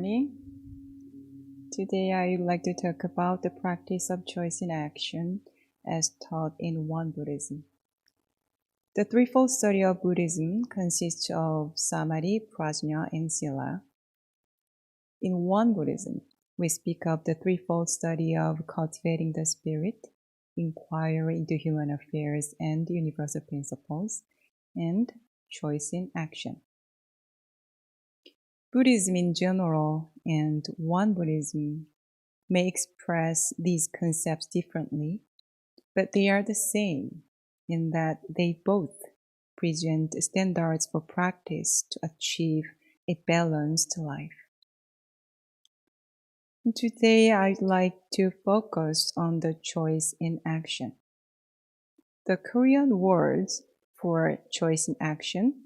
morning. Today I would like to talk about the practice of choice in action as taught in Won Buddhism. The threefold study of Buddhism consists of Samadhi, Prajna, and Sila. In Won Buddhism, we speak of the threefold study of cultivating the spirit, inquiry into human affairs and universal principles, and choice in action. Buddhism in general and Won Buddhism may express these concepts differently, but they are the same in that they both present standards for practice to achieve a balanced life. Today, I'd like to focus on the choice in action. The Korean words for choice in action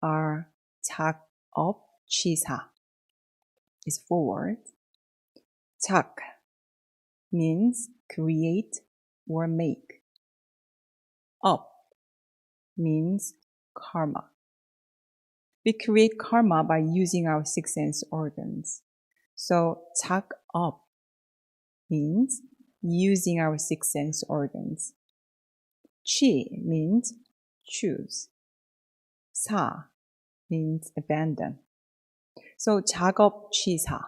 are tak up chisa. It's 4 words. Tak means create or make. Up means karma. We create karma by using our 6 sense organs. So tak up means using our 6 sense organs. Chi means choose. Sa means abandon. So 작업 취사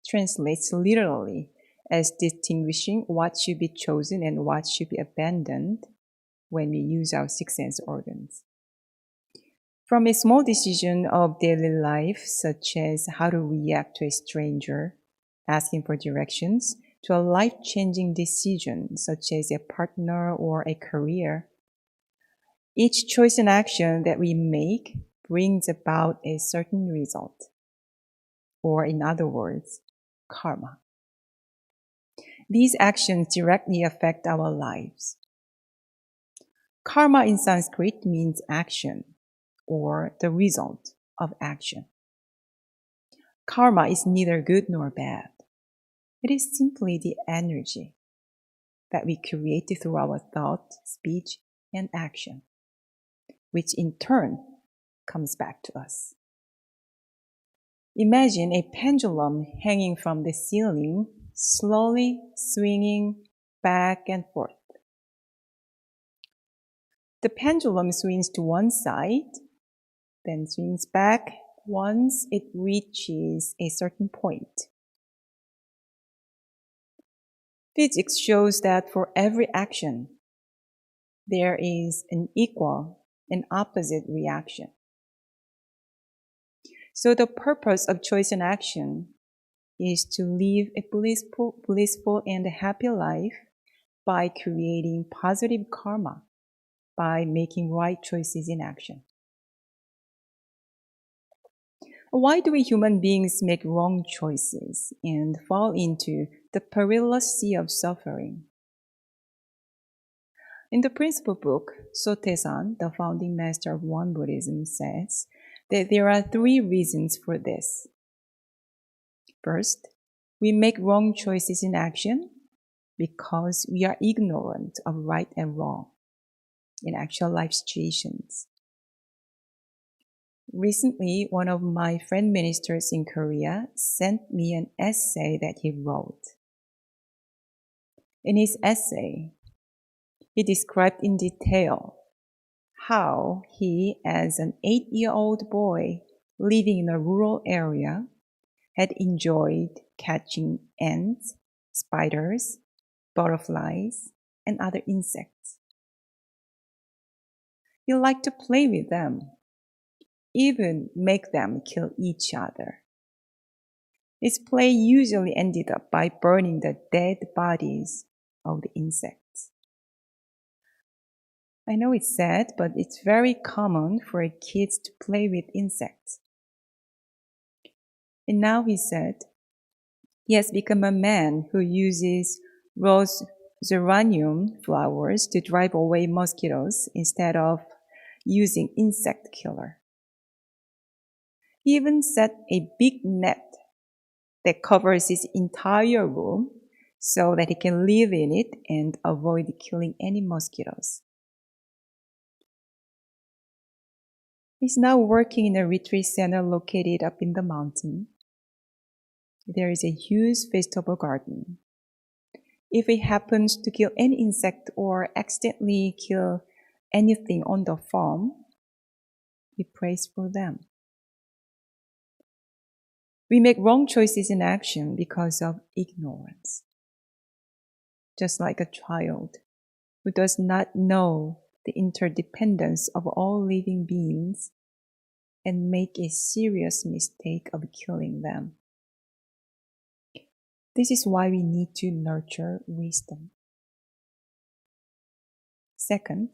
translates literally as distinguishing what should be chosen and what should be abandoned when we use our 6 sense organs. From a small decision of daily life, such as how to react to a stranger asking for directions, to a life-changing decision, such as a partner or a career, each choice and action that we make brings about a certain result, or in other words, karma. These actions directly affect our lives. Karma in Sanskrit means action, or the result of action. Karma is neither good nor bad. It is simply the energy that we create through our thought, speech, and action, which in turn comes back to us. Imagine a pendulum hanging from the ceiling, slowly swinging back and forth. The pendulum swings to one side, then swings back once it reaches a certain point. Physics shows that for every action, there is an equal and opposite reaction. So the purpose of choice and action is to live a blissful and happy life by creating positive karma, by making right choices in action. Why do we human beings make wrong choices and fall into the perilous sea of suffering? In the principal book, Sotaesan, the founding master of Won Buddhism, says that there are 3 reasons for this. First, we make wrong choices in action because we are ignorant of right and wrong in actual life situations. Recently, one of my friend ministers in Korea sent me an essay that he wrote. In his essay, he described in detail how he, as an 8-year-old boy living in a rural area, had enjoyed catching ants, spiders, butterflies, and other insects. He liked to play with them, even make them kill each other. His play usually ended up by burning the dead bodies of the insects. I know it's sad, but it's very common for kids to play with insects. And now he said, he has become a man who uses rose geranium flowers to drive away mosquitoes instead of using insect killer. He even set a big net that covers his entire room so that he can live in it and avoid killing any mosquitoes. He's now working in a retreat center located up in the mountain. there is a huge vegetable garden. If it happens to kill any insect or accidentally kill anything on the farm, we praise for them. We make wrong choices in action because of ignorance. Just like a child who does not know the interdependence of all living beings and make a serious mistake of killing them. This is why we need to nurture wisdom. Second,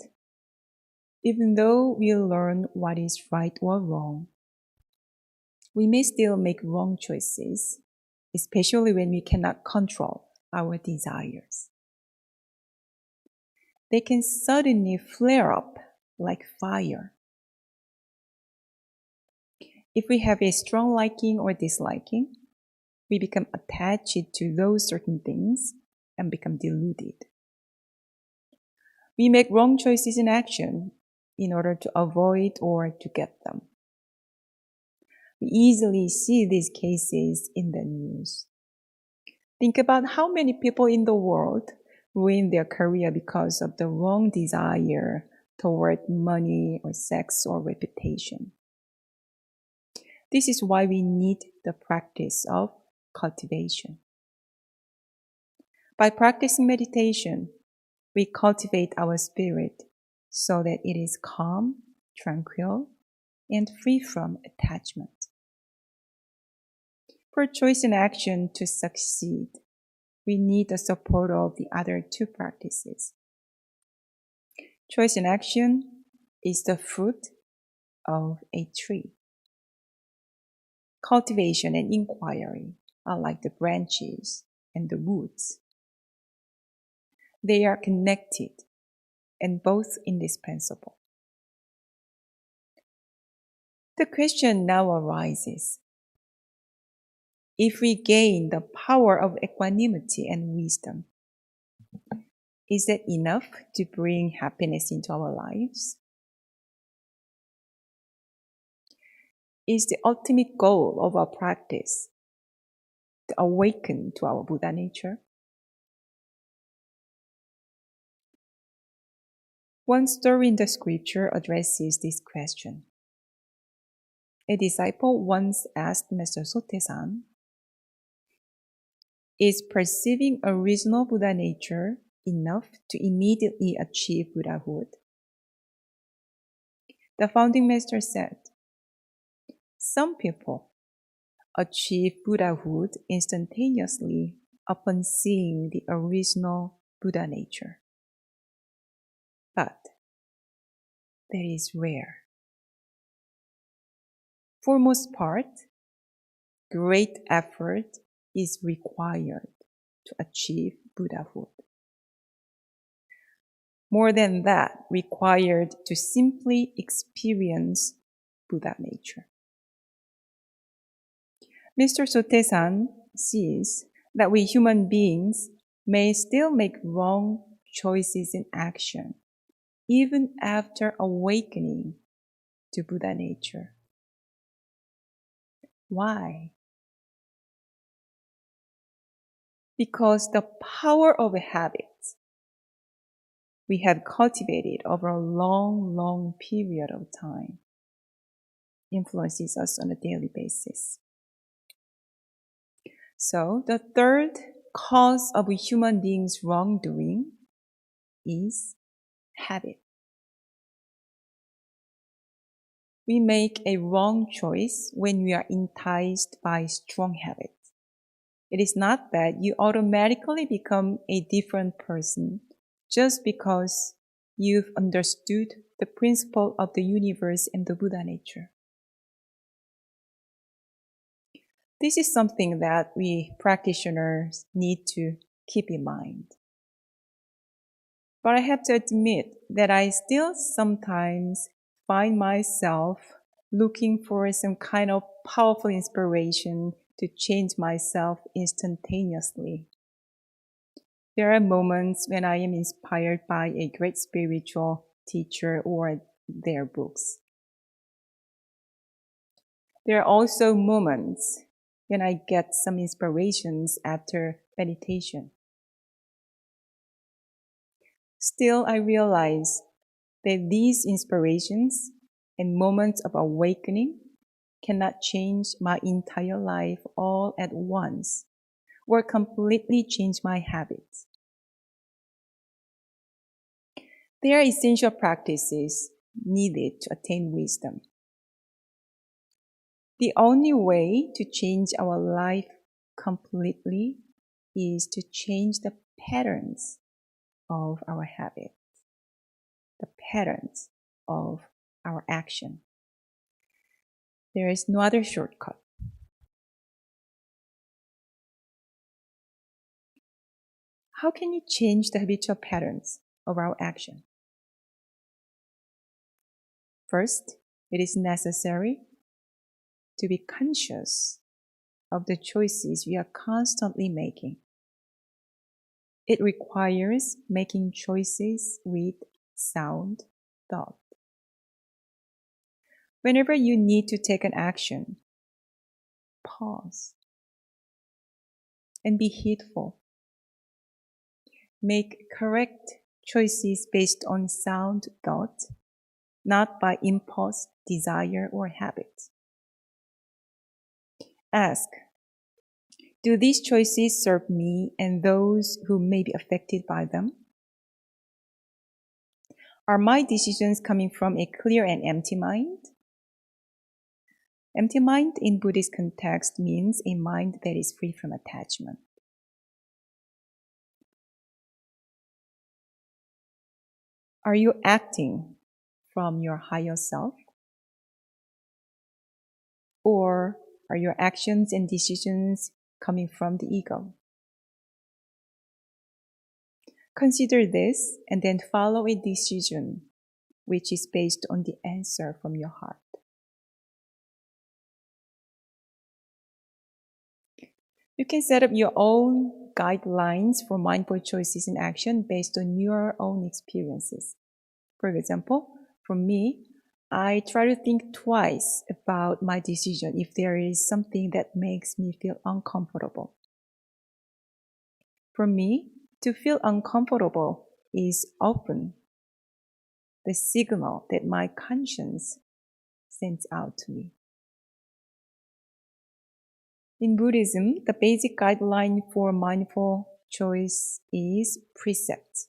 even though we learn what is right or wrong, we may still make wrong choices, especially when we cannot control our desires. They can suddenly flare up like fire. If we have a strong liking or disliking, we become attached to those certain things and become deluded. We make wrong choices in action in order to avoid or to get them. We easily see these cases in the news. Think about how many people in the world ruin their career because of the wrong desire toward money or sex or reputation. This is why we need the practice of cultivation. By practicing meditation, we cultivate our spirit so that it is calm, tranquil, and free from attachment. For choice and action to succeed, we need the support of the other two practices. Choice and action is the fruit of a tree. Cultivation and inquiry are like the branches and the roots. They are connected and both indispensable. The question now arises: if we gain the power of equanimity and wisdom, is that enough to bring happiness into our lives? Is the ultimate goal of our practice to awaken to our Buddha nature? One story in the scripture addresses this question. A disciple once asked Master Sotaesan, is perceiving a reasonable Buddha nature enough to immediately achieve Buddhahood? The founding master said, some people achieve Buddhahood instantaneously upon seeing the original Buddha nature. But that is rare. For most part, great effort is required to achieve Buddhahood. More than that, required to simply experience Buddha nature. Mr. Sotaesan sees that we human beings may still make wrong choices in action, even after awakening to Buddha nature. Why? Because the power of habits we have cultivated over a long period of time influences us on a daily basis. So the third cause of a human being's wrongdoing is habit. We make a wrong choice when we are enticed by strong habits. It is not that you automatically become a different person just because you've understood the principle of the universe and the Buddha nature. This is something that we practitioners need to keep in mind. But I have to admit that I still sometimes find myself looking for some kind of powerful inspiration to change myself instantaneously. There are moments when I am inspired by a great spiritual teacher or their books. There are also moments when I get some inspirations after meditation. Still, I realize that these inspirations and moments of awakening cannot change my entire life all at once or completely change my habits. There are essential practices needed to attain wisdom. The only way to change our life completely is to change the patterns of our habits, the patterns of our action. There is no other shortcut. How can you change the habitual patterns of our action? First, it is necessary to be conscious of the choices we are constantly making. It requires making choices with sound thought. Whenever you need to take an action, pause and be heedful. Make correct choices based on sound thought, not by impulse, desire, or habit. Ask, do these choices serve me and those who may be affected by them? Are my decisions coming from a clear and empty mind? Empty mind in Buddhist context means a mind that is free from attachment. Are you acting from your higher self? Or are your actions and decisions coming from the ego? Consider this and then follow a decision which is based on the answer from your heart. You can set up your own guidelines for mindful choices in action based on your own experiences. For example, for me, I try to think twice about my decision if there is something that makes me feel uncomfortable. For me, to feel uncomfortable is often the signal that my conscience sends out to me. In Buddhism, the basic guideline for mindful choice is precept.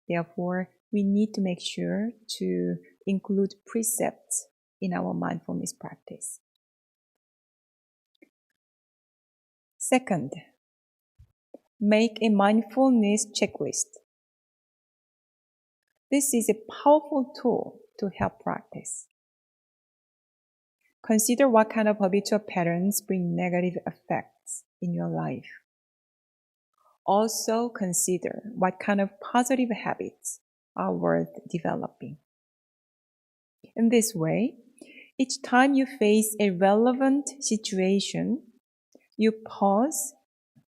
Therefore, we need to make sure to include precepts in our mindfulness practice. Second, make a mindfulness checklist. This is a powerful tool to help practice. Consider what kind of habitual patterns bring negative effects in your life. Also consider what kind of positive habits are worth developing. In this way, each time you face a relevant situation, you pause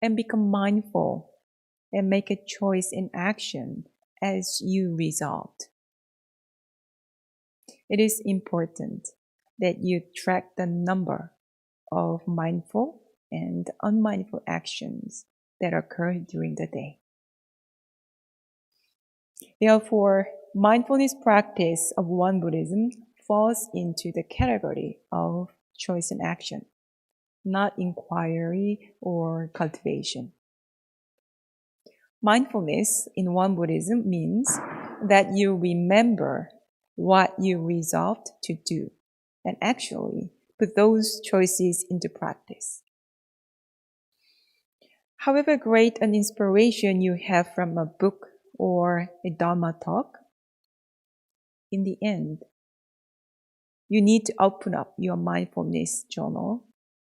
and become mindful and make a choice in action as you resolved. It is important that you track the number of mindful and unmindful actions that occur during the day. Therefore, mindfulness practice of Won Buddhism falls into the category of choice and action, not inquiry or cultivation. Mindfulness in Won Buddhism means that you remember what you resolved to do and actually put those choices into practice. However great an inspiration you have from a book or a Dharma talk, in the end, you need to open up your mindfulness journal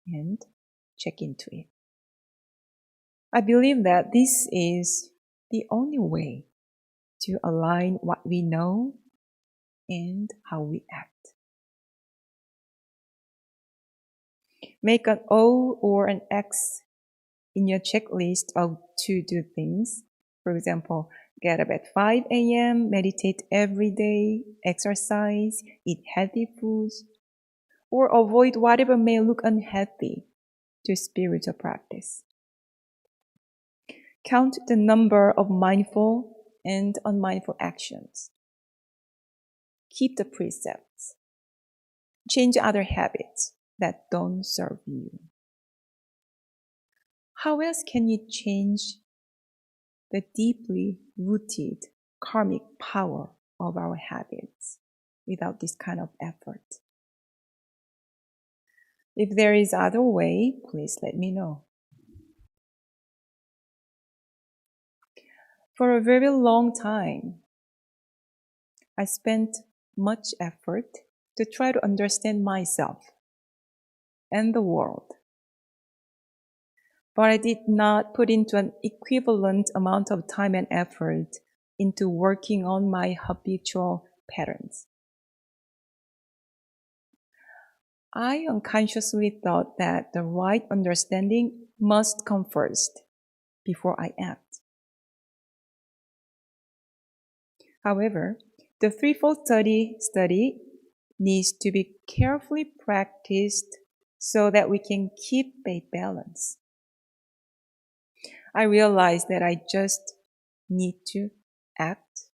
and check into it. I believe that this is the only way to align what we know and how we act. Make an O or an X in your checklist of to-do things. For example, get up at 5 a.m., meditate every day, exercise, eat healthy foods, or avoid whatever may look unhealthy to spiritual practice. Count the number of mindful and unmindful actions. Keep the precepts. Change other habits that don't serve you. How else can you change the deeply rooted karmic power of our habits without this kind of effort? If there is other way, please let me know. For a very long time, I spent much effort to try to understand myself and the world. But I did not put into an equivalent amount of time and effort into working on my habitual patterns. I unconsciously thought that the right understanding must come first before I act. However, the threefold study needs to be carefully practiced so that we can keep a balance. I realized that I just need to act,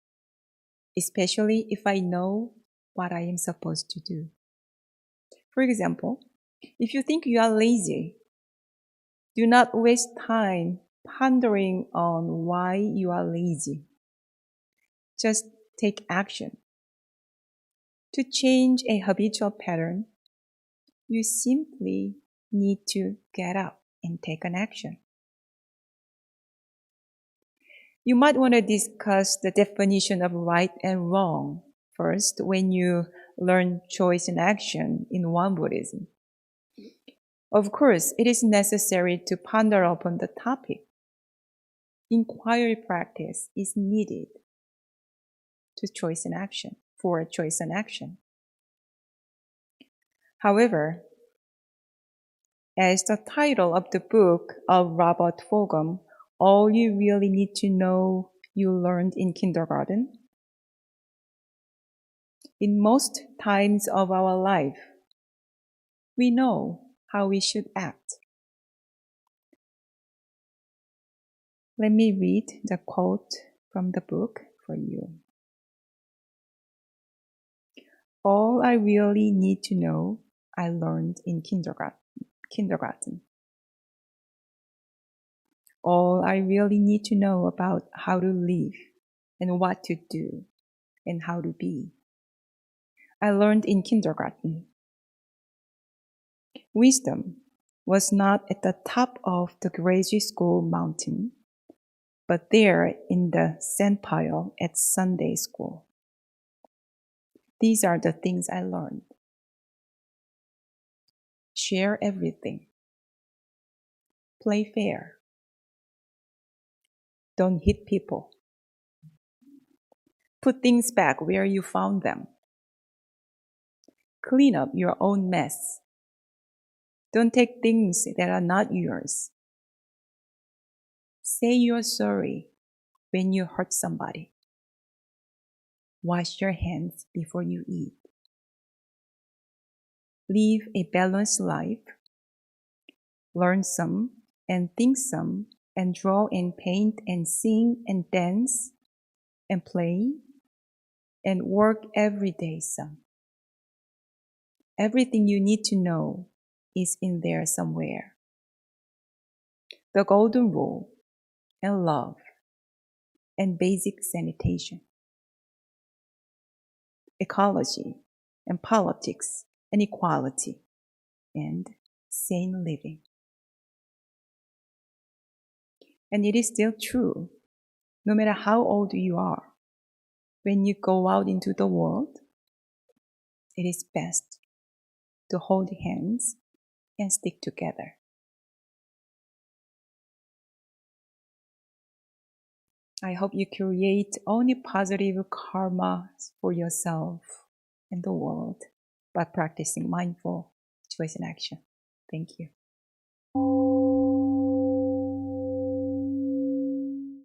especially if I know what I am supposed to do. For example, if you think you are lazy, do not waste time pondering on why you are lazy. Just take action. To change a habitual pattern, you simply need to get up and take an action. You might want to discuss the definition of right and wrong first when you learn choice and action in Won Buddhism. Of course, it is necessary to ponder upon the topic. Inquiry practice is needed for choice and action. However, as the title of the book of Robert Fulghum, all you really need to know you learned in kindergarten, in most times of our life, we know how we should act. Let me read the quote from the book for you. All I really need to know, I learned in kindergarten. All I really need to know about how to live and what to do and how to be, I learned in kindergarten. Wisdom was not at the top of the graduate school mountain, but there in the sandpile at Sunday school. These are the things I learned. Share everything. Play fair. Don't hit people. Put things back where you found them. Clean up your own mess. Don't take things that are not yours. Say you're sorry when you hurt somebody. Wash your hands before you eat. Live a balanced life. Learn some and think some and draw and paint and sing and dance and play and work every day some. Everything you need to know is in there somewhere. The golden rule and love and basic sanitation. Ecology and politics and equality and sane living. And it is still true, no matter how old you are, when you go out into the world, it is best to hold hands and stick together. I hope you create only positive karma for yourself and the world by practicing mindful choice and action. Thank you.